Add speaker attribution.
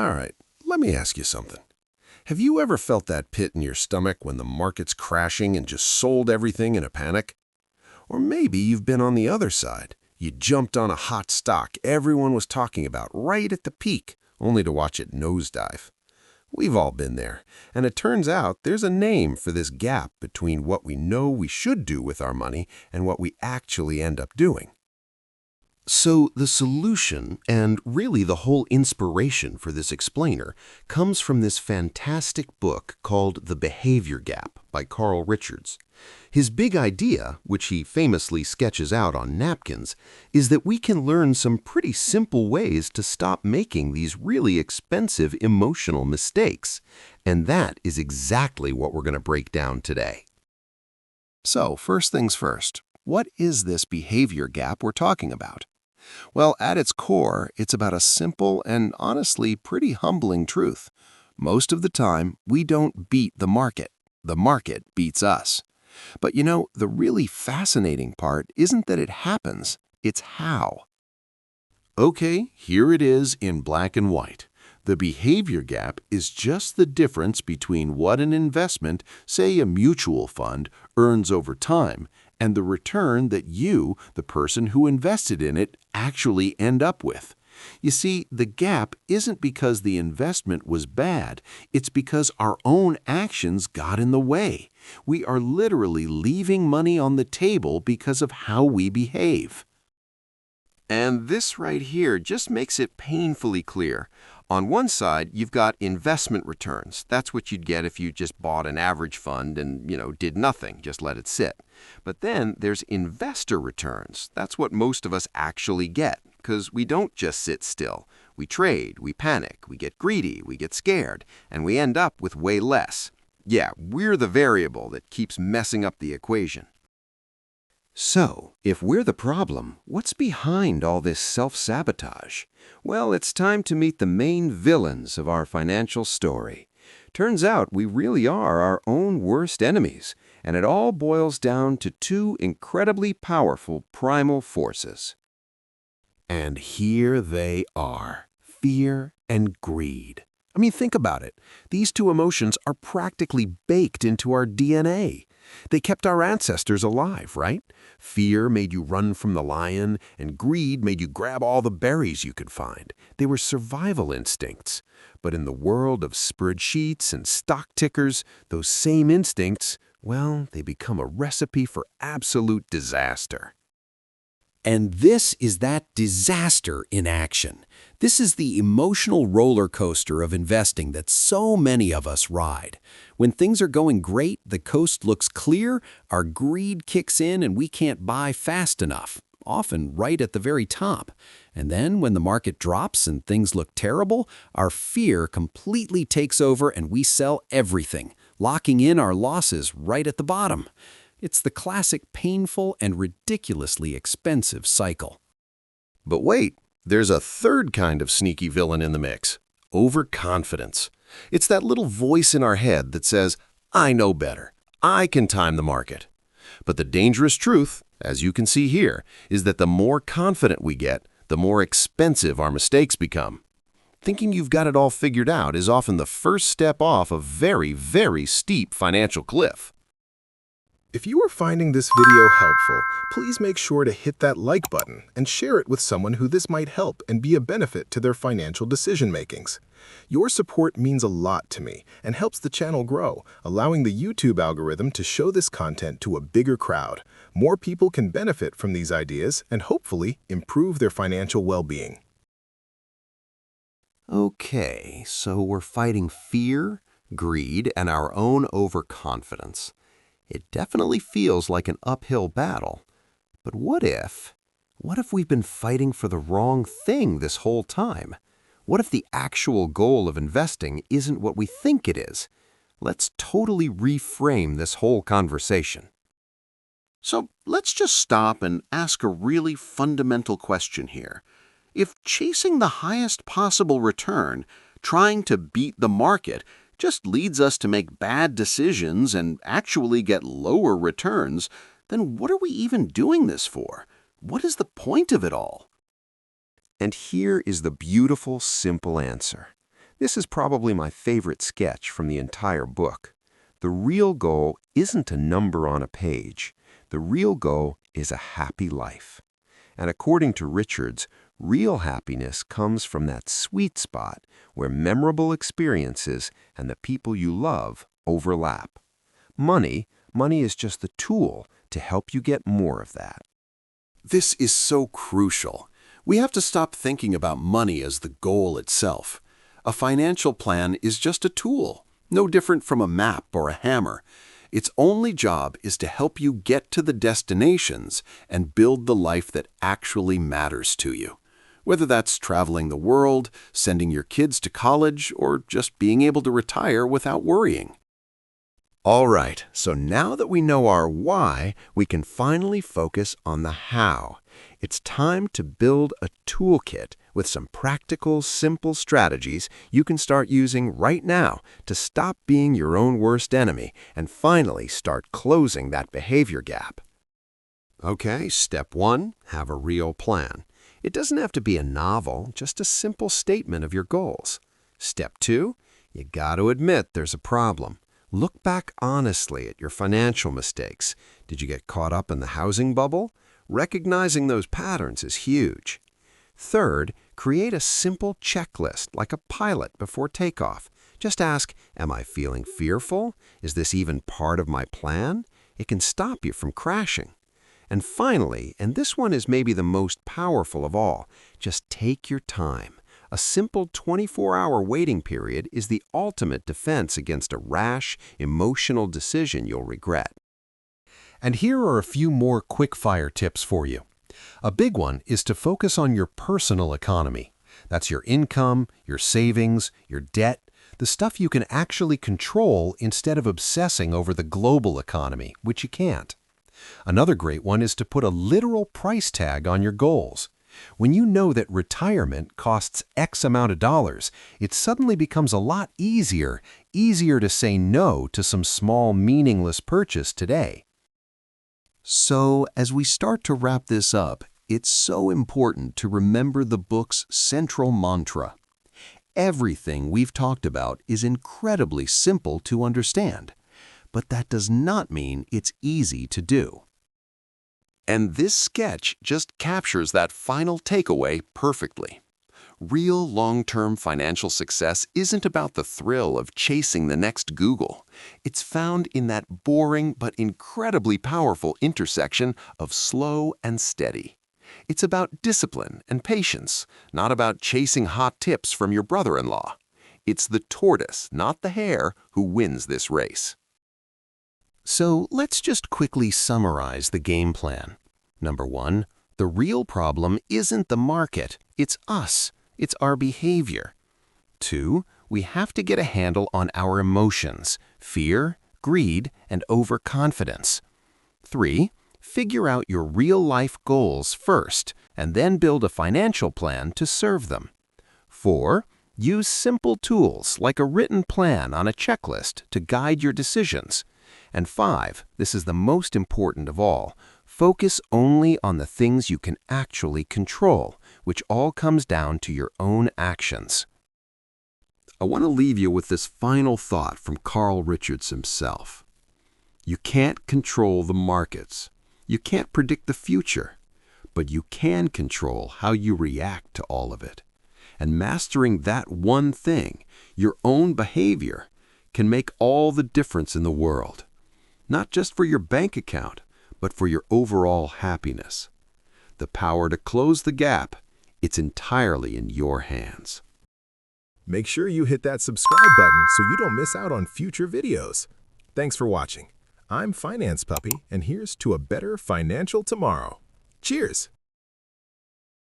Speaker 1: All right, let me ask you something. Have you ever felt that pit in your stomach when the market's crashing and just sold everything in a panic? Or maybe you've been on the other side. You jumped on a hot stock everyone was talking about right at the peak, only to watch it nosedive. We've all been there, and it turns out there's a name for this gap between what we know we should do with our money and what we actually end up doing. So the solution, and really the whole inspiration for this explainer, comes from this fantastic book called The Behavior Gap by Carl Richards. His big idea, which he famously sketches out on napkins, is that we can learn some pretty simple ways to stop making these really expensive emotional mistakes. And that is exactly what we're going to break down today. So, first things first, what is this behavior gap we're talking about? Well, at its core, it's about a simple and honestly pretty humbling truth. Most of the time, we don't beat the market beats us. But you know, the really fascinating part isn't that it happens, it's how. Okay, here it is in black and white. The behavior gap is just the difference between what an investment, say a mutual fund, earns over time and the return that you, the person who invested in it, actually end up with. You see, the gap isn't because the investment was bad, it's because our own actions got in the way. We are literally leaving money on the table because of how we behave. And this right here just makes it painfully clear. On one side, you've got investment returns. That's what you'd get if you just bought an average fund and, did nothing, just let it sit. But then there's investor returns. That's what most of us actually get, because we don't just sit still. We trade, we panic, we get greedy, we get scared, and we end up with way less. Yeah, we're the variable that keeps messing up the equation. So, if we're the problem, what's behind all this self-sabotage? Well, it's time to meet the main villains of our financial story. Turns out we really are our own worst enemies, and it all boils down to two incredibly powerful primal forces. And here they are, fear and greed. I mean, think about it. These two emotions are practically baked into our DNA. They kept our ancestors alive, right? Fear made you run from the lion, and greed made you grab all the berries you could find. They were survival instincts. But in the world of spreadsheets and stock tickers, those same instincts, well, they become a recipe for absolute disaster. And this is that disaster in action. This is the emotional roller coaster of investing that so many of us ride. When things are going great, the coast looks clear, our greed kicks in and we can't buy fast enough, often right at the very top. And then when the market drops and things look terrible, our fear completely takes over and we sell everything, locking in our losses right at the bottom. It's the classic painful and ridiculously expensive cycle. But wait, there's a third kind of sneaky villain in the mix: overconfidence. It's that little voice in our head that says, I know better. I can time the market. But the dangerous truth, as you can see here, is that the more confident we get, the more expensive our mistakes become. Thinking you've got it all figured out is often the first step off a very, very steep financial cliff.
Speaker 2: If you are finding this video helpful, please make sure to hit that like button and share it with someone who this might help and be a benefit to their financial decision-makings. Your support means a lot to me and helps the channel grow, allowing the YouTube algorithm to show this content to a bigger crowd. More people can benefit from these ideas and hopefully improve their financial well-being.
Speaker 1: Okay, so we're fighting fear, greed, and our own overconfidence. It definitely feels like an uphill battle. But what if we've been fighting for the wrong thing this whole time? What if the actual goal of investing isn't what we think it is? Let's totally reframe this whole conversation. So let's just stop and ask a really fundamental question here. If chasing the highest possible return, trying to beat the market, just leads us to make bad decisions and actually get lower returns, then what are we even doing this for? What is the point of it all? And here is the beautiful, simple answer. This is probably my favorite sketch from the entire book. The real goal isn't a number on a page. The real goal is a happy life. And according to Richards, real happiness comes from that sweet spot where memorable experiences and the people you love overlap. Money is just the tool to help you get more of that.
Speaker 3: This is so crucial. We have to stop thinking about money as the goal itself. A financial plan is just a tool, no different from a map or a hammer. Its only job is to help you get to the destinations and build the life that actually matters to you. Whether that's traveling the world, sending your kids to college, or just being able to retire without worrying.
Speaker 1: All right, so now that we know our why, we can finally focus on the how. It's time to build a toolkit with some practical, simple strategies you can start using right now to stop being your own worst enemy and finally start closing that behavior gap. Okay, step 1, have a real plan. It doesn't have to be a novel, just a simple statement of your goals. Step 2, you got to admit there's a problem. Look back honestly at your financial mistakes. Did you get caught up in the housing bubble? Recognizing those patterns is huge. Third, create a simple checklist like a pilot before takeoff. Just ask, am I feeling fearful? Is this even part of my plan? It can stop you from crashing. And finally, and this one is maybe the most powerful of all, just take your time. A simple 24-hour waiting period is the ultimate defense against a rash, emotional decision you'll regret. And here are a few more quick-fire tips for you. A big one is to focus on your personal economy. That's your income, your savings, your debt, the stuff you can actually control instead of obsessing over the global economy, which you can't. Another great one is to put a literal price tag on your goals. When you know that retirement costs X amount of dollars, it suddenly becomes a lot easier to say no to some small, meaningless purchase today. So, as we start to wrap this up, it's so important to remember the book's central mantra. Everything we've talked about is incredibly simple to understand, but that does not mean it's easy to do. And this sketch just captures that final takeaway perfectly. Real long-term financial success isn't about the thrill of chasing the next Google. It's found in that boring but incredibly powerful intersection of slow and steady. It's about discipline and patience, not about chasing hot tips from your brother-in-law. It's the tortoise, not the hare, who wins this race. So let's just quickly summarize the game plan. Number 1, the real problem isn't the market, it's us. It's our behavior. 2, we have to get a handle on our emotions, fear, greed, and overconfidence. 3, figure out your real-life goals first, and then build a financial plan to serve them. 4, use simple tools like a written plan on a checklist to guide your decisions. And 5, this is the most important of all, focus only on the things you can actually control, which all comes down to your own actions. I want to leave you with this final thought from Carl Richards himself. You can't control the markets. You can't predict the future, but you can control how you react to all of it. And mastering that one thing, your own behavior, can make all the difference in the world. Not just for your bank account, but for your overall happiness. The power to close the gap, it's entirely in your hands.
Speaker 2: Make sure you hit that subscribe button so you don't miss out on future videos. Thanks for watching. I'm Finance Puppy, and here's to a better financial tomorrow. Cheers!